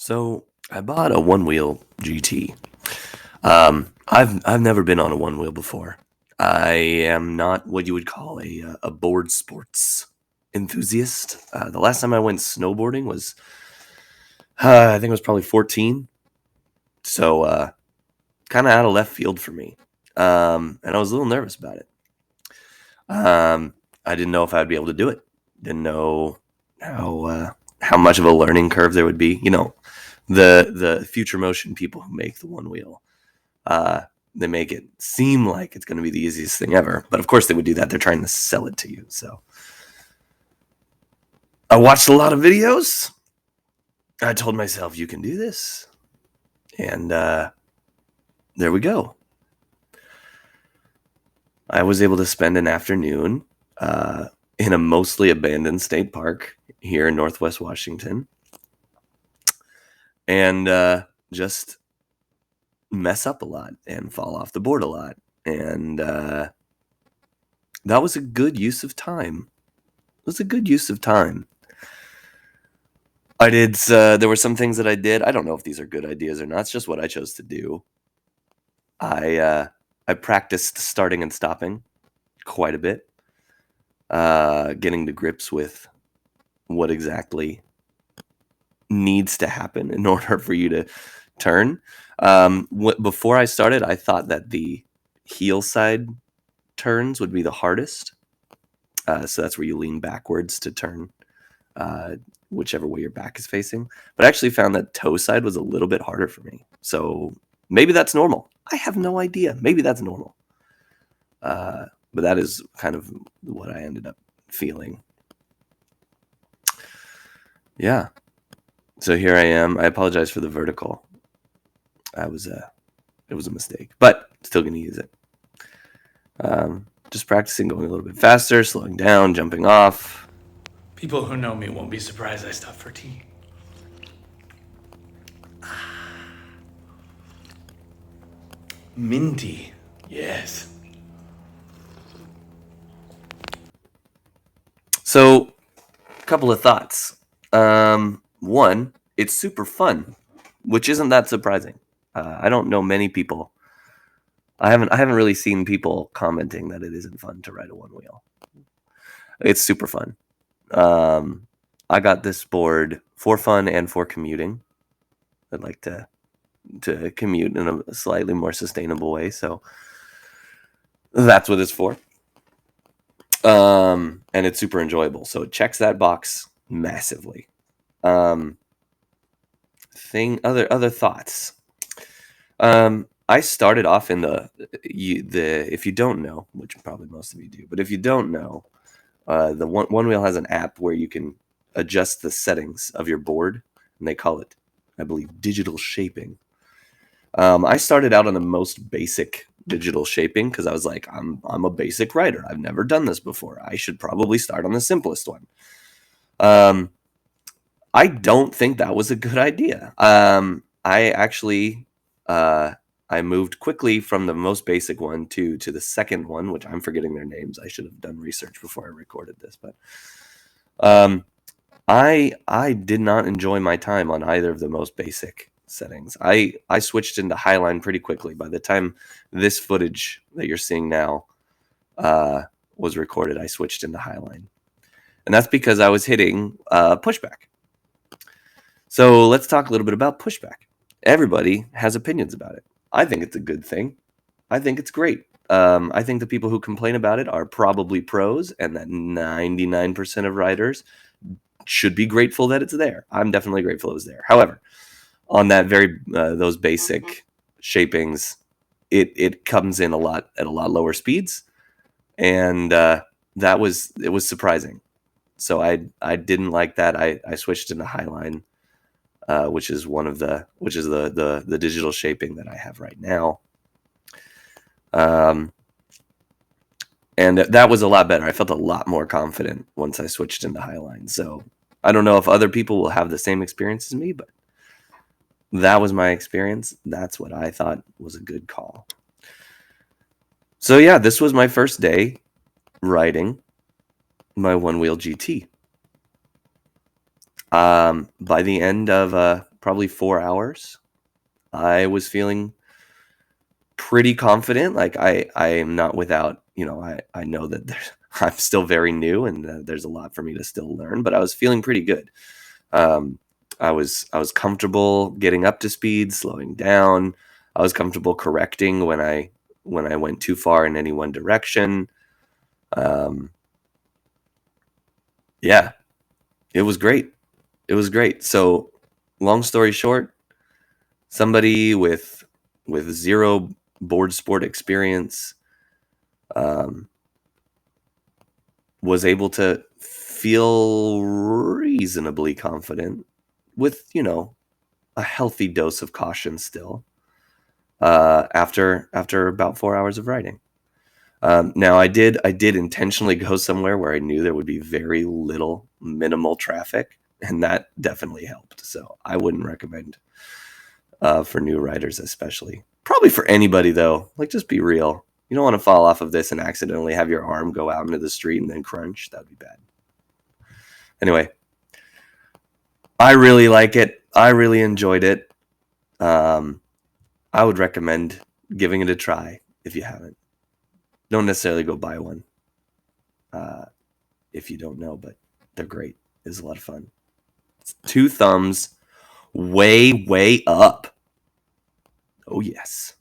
So I bought a Onewheel GT. I've never been on a one wheel before. I am not what you would call a board sports enthusiast. The last time I went snowboarding was I think it was probably 14. So kind of out of left field for me, and I was a little nervous about it. I didn't know if I'd be able to do it. Didn't know how much of a learning curve there would be. The future motion people who make the one wheel. They make it seem like it's going to be the easiest thing ever. But of course they would do that. They're trying to sell it to you. So I watched a lot of videos. I told myself, you can do this. And there we go. I was able to spend an afternoon in a mostly abandoned state park here in Northwest Washington. And just mess up a lot and fall off the board a lot. And that was a good use of time. I did, there were some things that I did. I don't know if these are good ideas or not. It's just what I chose to do. I practiced starting and stopping quite a bit, getting to grips with what exactly needs to happen in order for you to turn. Before I started, I thought that the heel side turns would be the hardest. So that's where you lean backwards to turn whichever way your back is facing. But I actually found that toe side was a little bit harder for me. So maybe that's normal. I have no idea. Maybe that's normal. But that is kind of what I ended up feeling. Yeah. So here I am. I apologize for the vertical. It was a mistake, but still going to use it. Just practicing going a little bit faster, slowing down, jumping off. People who know me won't be surprised I stopped for tea. Minty. Yes. So, a couple of thoughts. One, it's super fun, which isn't that surprising. I don't know many people. I haven't really seen people commenting that it isn't fun to ride a one wheel. It's super fun. I got this board for fun and for commuting. I'd like to commute in a slightly more sustainable way, so that's what it's for. And it's super enjoyable, so it checks that box massively. Other thoughts. I started off in the if you don't know, which probably most of you do, but if you don't know, the one wheel has an app where you can adjust the settings of your board, and they call it, I believe, digital shaping. I started out on the most basic digital shaping because I was like, I'm a basic rider. I've never done this before. I should probably start on the simplest one. I don't think that was a good idea. I actually I moved quickly from the most basic one to the second one, which I'm forgetting their names. I should have done research before I recorded this, but I did not enjoy my time on either of the most basic settings. I switched into Highline pretty quickly. By the time this footage that you're seeing now was recorded, I switched into Highline. And that's because I was hitting pushback. So let's talk a little bit about pushback. Everybody has opinions about it. I think it's a good thing. I think it's great. I think the people who complain about it are probably pros, and that 99% of riders should be grateful that it's there. I'm definitely grateful it was there. However, on that very those basic shapings, it comes in at a lot lower speeds, and it was surprising. So I didn't like that. I switched into Highline, which is the digital shaping that I have right now. And that was a lot better. I felt a lot more confident once I switched into Highline. So I don't know if other people will have the same experience as me, but that was my experience. That's what I thought was a good call. So yeah, this was my first day riding my Onewheel GT. By the end of probably 4 hours, I was feeling pretty confident. Like I am not without, I know that I'm still very new and there's a lot for me to still learn, but I was feeling pretty good. I was comfortable getting up to speed, slowing down. I was comfortable correcting when I went too far in any one direction. Yeah, it was great. It was great. So, long story short, somebody with zero board sport experience was able to feel reasonably confident with, a healthy dose of caution still after about 4 hours of riding. Now I did intentionally go somewhere where I knew there would be very minimal traffic, and that definitely helped. So I wouldn't recommend for new riders, especially. Probably for anybody though. Like, just be real. You don't want to fall off of this and accidentally have your arm go out into the street and then crunch. That would be bad. Anyway, I really like it. I really enjoyed it. I would recommend giving it a try if you haven't. Don't necessarily go buy one if you don't know, but they're great. It's a lot of fun. It's 2 thumbs way, way up. Oh, yes.